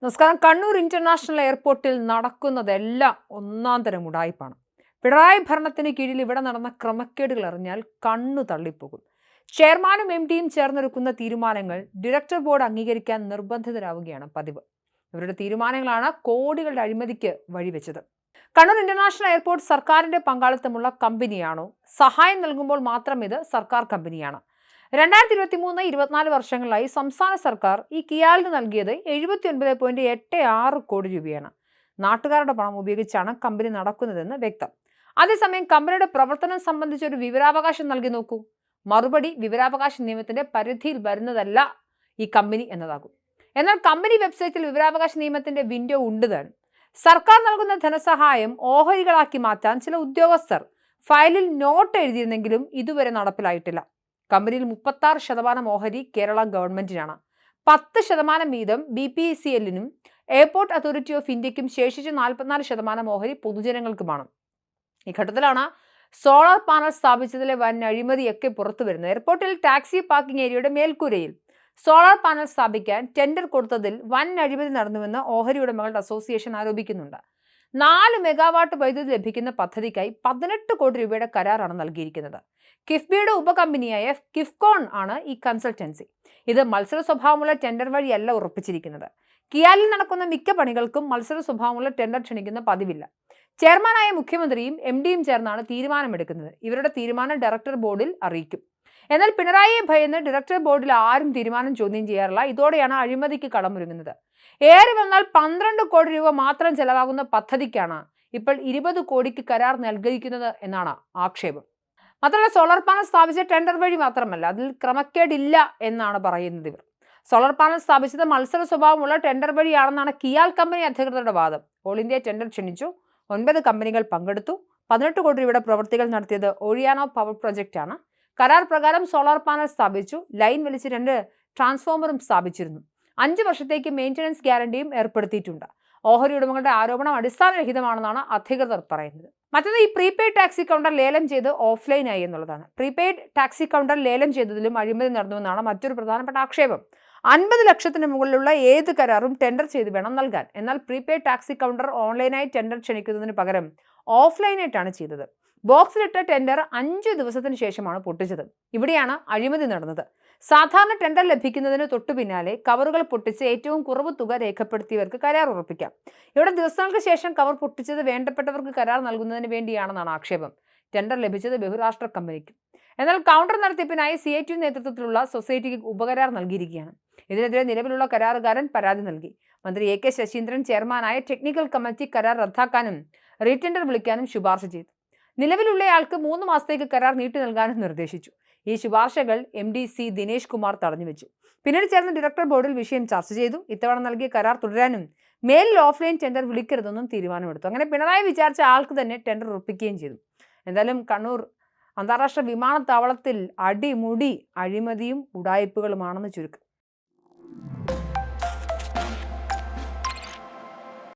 നമസ്കാരം. കണ്ണൂർ ഇന്റർനാഷണൽ എയർപോർട്ടിൽ നടക്കുന്നതെല്ലാം ഒന്നാം തരം ഉടായിപ്പാണ്. പിണറായി ഭരണത്തിന് കീഴിൽ ഇവിടെ നടന്ന ക്രമക്കേടുകൾ അറിഞ്ഞാൽ കണ്ണു തള്ളിപ്പോകും. ചെയർമാനും MDയും ചേർന്നെടുക്കുന്ന തീരുമാനങ്ങൾ ഡയറക്ടർ ബോർഡ് അംഗീകരിക്കാൻ നിർബന്ധിതരാവുകയാണ് പതിവ്. ഇവരുടെ തീരുമാനങ്ങളാണ് കോടികളുടെ അഴിമതിക്ക് വഴിവെച്ചത്. കണ്ണൂർ ഇന്റർനാഷണൽ എയർപോർട്ട് സർക്കാരിന്റെ പങ്കാളിത്തമുള്ള കമ്പനിയാണോ? സഹായം നൽകുമ്പോൾ മാത്രം ഇത് സർക്കാർ കമ്പനിയാണ്. 2023-24 വർഷങ്ങളിലായി സംസ്ഥാന സർക്കാർ ഈ കിയാലിന് നൽകിയത് 79.86 കോടി രൂപയാണ്. നാട്ടുകാരുടെ പണം ഉപയോഗിച്ചാണ് കമ്പനി നടക്കുന്നതെന്ന് വ്യക്തം. അതേസമയം കമ്പനിയുടെ പ്രവർത്തനം സംബന്ധിച്ച ഒരു വിവരാവകാശം നൽകി നോക്കൂ. മറുപടി വിവരാവകാശ നിയമത്തിന്റെ പരിധിയിൽ വരുന്നതല്ല ഈ കമ്പനി എന്നതാകും. എന്നാൽ കമ്പനി വെബ്സൈറ്റിൽ വിവരാവകാശ നിയമത്തിന്റെ വിൻഡോ ഉണ്ട് താനും. സർക്കാർ നൽകുന്ന ധനസഹായം ഓഹരികളാക്കി മാറ്റാൻ ചില ഉദ്യോഗസ്ഥർ ഫയലിൽ നോട്ട് എഴുതിയിരുന്നെങ്കിലും ഇതുവരെ നടപ്പിലായിട്ടില്ല. കമ്പനിയിൽ 36% ഓഹരി കേരള ഗവൺമെന്റിനാണ്. 10% വീതം BPCLനും എയർപോർട്ട് അതോറിറ്റി ഓഫ് ഇന്ത്യക്കും ശേഷിച്ച് 44% ഓഹരി പൊതുജനങ്ങൾക്കുമാണ്. ഈ ഘട്ടത്തിലാണ് സോളാർ പാനൽ സ്ഥാപിച്ചതിലെ വൻ അഴിമതിയൊക്കെ പുറത്തു വരുന്നത്. എയർപോർട്ടിൽ ടാക്സി പാർക്കിംഗ് ഏരിയയുടെ മേൽക്കൂരയിൽ സോളാർ പാനൽ സ്ഥാപിക്കാൻ ടെൻഡർ കൊടുത്തതിൽ വൻ അഴിമതി നടന്നുവെന്ന് ഓഹരി ഉടമകളുടെ അസോസിയേഷൻ ആരോപിക്കുന്നുണ്ട്. 4 മെഗാവാട്ട് വൈദ്യുതി ലഭിക്കുന്ന പദ്ധതിക്കായി 18 കോടി രൂപയുടെ കരാറാണ് നൽകിയിരിക്കുന്നത്. കിഫ്ബിയുടെ ഉപകമ്പനിയായ കിഫ്കോൺ ആണ് ഈ കൺസൾട്ടൻസി. ഇത് മത്സര സ്വഭാവമുള്ള ടെൻഡർ വഴിയല്ല ഉറപ്പിച്ചിരിക്കുന്നത്. കിയാലിൽ നടക്കുന്ന മിക്ക പണികൾക്കും മത്സര സ്വഭാവമുള്ള ടെൻഡർ ക്ഷണിക്കുന്ന പതിവില്ല. ചെയർമാനായ മുഖ്യമന്ത്രിയും MDയും ചേർന്നാണ് തീരുമാനമെടുക്കുന്നത്. ഇവരുടെ തീരുമാനം ഡയറക്ടർ ബോർഡിൽ അറിയിക്കും. എന്നാൽ പിണറായിയെ ഭയന്ന് ഡയറക്ടർ ബോർഡിൽ ആരും തീരുമാനം ചോദ്യം ചെയ്യാറില്ല. ഇതോടെയാണ് അഴിമതിക്ക് കളമൊരുങ്ങുന്നത്. ഏറെ വന്നാൽ 12 കോടി രൂപ മാത്രം ചെലവാകുന്ന പദ്ധതിക്കാണ് ഇപ്പോൾ 20 കോടിക്ക് കരാർ നൽകിയിരിക്കുന്നത് എന്നാണ് ആക്ഷേപം. മാത്രമല്ല, സോളാർ പാനൽ സ്ഥാപിച്ച ടെൻഡർ വഴി മാത്രമല്ല, അതിൽ ക്രമക്കേടില്ല എന്നാണ് പറയുന്നത് ഇവർ. സോളാർ പാനൽ സ്ഥാപിച്ചത് മത്സര സ്വഭാവമുള്ള ടെൻഡർ വഴിയാണെന്നാണ് കിയാൽ കമ്പനി അധികൃതരുടെ വാദം. ഓൾ ഇന്ത്യ ടെൻഡർ ക്ഷണിച്ചു. 9 കമ്പനികൾ പങ്കെടുത്തു. 18 കോടി രൂപയുടെ പ്രവൃത്തികൾ നടത്തിയത് ഒഴിയാനോ പവർ പ്രൊജക്റ്റ് ആണ്. കരാർ പ്രകാരം സോളാർ പാനൽ സ്ഥാപിച്ചു. ലൈൻ വലിച്ച് 2 ട്രാൻസ്ഫോമറും സ്ഥാപിച്ചിരുന്നു. 5 വർഷത്തേക്ക് മെയിൻ്റനൻസ് ഗ്യാരണ്ടിയും ഏർപ്പെടുത്തിയിട്ടുണ്ട്. ഓഹരി ഉടമകളുടെ ആരോപണം അടിസ്ഥാനരഹിതമാണെന്നാണ് അധികൃതർ പറയുന്നത്. മറ്റൊന്ന്, ഈ പ്രീപെയ്ഡ് ടാക്സി കൗണ്ടർ ലേലം ചെയ്ത് ഓഫ്ലൈനായി എന്നുള്ളതാണ്. പ്രീപെയ്ഡ് ടാക്സി കൗണ്ടർ ലേലം ചെയ്തതിലും അഴിമതി നടന്നുവെന്നാണ് മറ്റൊരു പ്രധാനപ്പെട്ട ആക്ഷേപം. 50 ലക്ഷത്തിന് മുകളിലുള്ള ഏത് കരാറും ടെൻഡർ ചെയ്ത് വേണം നൽകാൻ. എന്നാൽ പ്രീപെയ്ഡ് ടാക്സി കൗണ്ടർ ഓൺലൈനായി ടെൻഡർ ക്ഷണിക്കുന്നതിന് പകരം ഓഫ്ലൈനായിട്ടാണ് ചെയ്തത്. ബോക്സിലിട്ട ടെൻഡർ 5 ദിവസത്തിന് ശേഷമാണ് പൊട്ടിച്ചത്. ഇവിടെയാണ് അഴിമതി നടന്നത്. സാധാരണ ടെൻഡർ ലഭിക്കുന്നതിന് തൊട്ടു പിന്നാലെ കവറുകൾ പൊട്ടിച്ച് ഏറ്റവും കുറവ് തുക രേഖപ്പെടുത്തിയവർക്ക് കരാർ ഉറപ്പിക്കാം. ഇവിടെ ദിവസങ്ങൾക്ക് ശേഷം കവർ പൊട്ടിച്ചത് വേണ്ടപ്പെട്ടവർക്ക് കരാർ നൽകുന്നതിന് വേണ്ടിയാണെന്നാണ് ആക്ഷേപം. ടെൻഡർ ലഭിച്ചത് ബഹുരാഷ്ട്ര കമ്പനിക്ക്. എന്നാൽ കൗണ്ടർ നടത്തിപ്പിനായി CITU നേതൃത്വത്തിലുള്ള സൊസൈറ്റിക്ക് ഉപകരാർ നൽകിയിരിക്കുകയാണ്. ഇതിനെതിരെ നിലവിലുള്ള കരാറുകാരൻ പരാതി നൽകി. മന്ത്രി AK ശശീന്ദ്രൻ ചെയർമാനായ ടെക്നിക്കൽ കമ്മിറ്റി കരാർ റദ്ദാക്കാനും റീടെൻഡർ വിളിക്കാനും ശുപാർശ ചെയ്തു. നിലവിലുള്ളയാൾക്ക് 3 മാസത്തേക്ക് കരാർ നീട്ടി നൽകാനും നിർദ്ദേശിച്ചു. ഈ ശുപാർശകൾ MD C ദിനേശ് കുമാർ തടഞ്ഞുവെച്ചു. പിന്നീട് ചേർന്ന ഡയറക്ടർ ബോർഡിൽ വിഷയം ചർച്ച ചെയ്തു. ഇത്തവണ നൽകിയ കരാർ തുടരാനും മേലിൽ ഓഫ്ലൈൻ ടെൻഡർ വിളിക്കരുതെന്നും തീരുമാനമെടുത്തു. അങ്ങനെ പിണറായി വിചാരിച്ച ആൾക്ക് തന്നെ ടെൻഡർ ഉറപ്പിക്കുകയും ചെയ്തു. എന്തായാലും കണ്ണൂർ അന്താരാഷ്ട്ര വിമാനത്താവളത്തിൽ അടിമുടി അഴിമതിയും ഉടായിപ്പുകളുമാണെന്ന് ചുരുക്കം.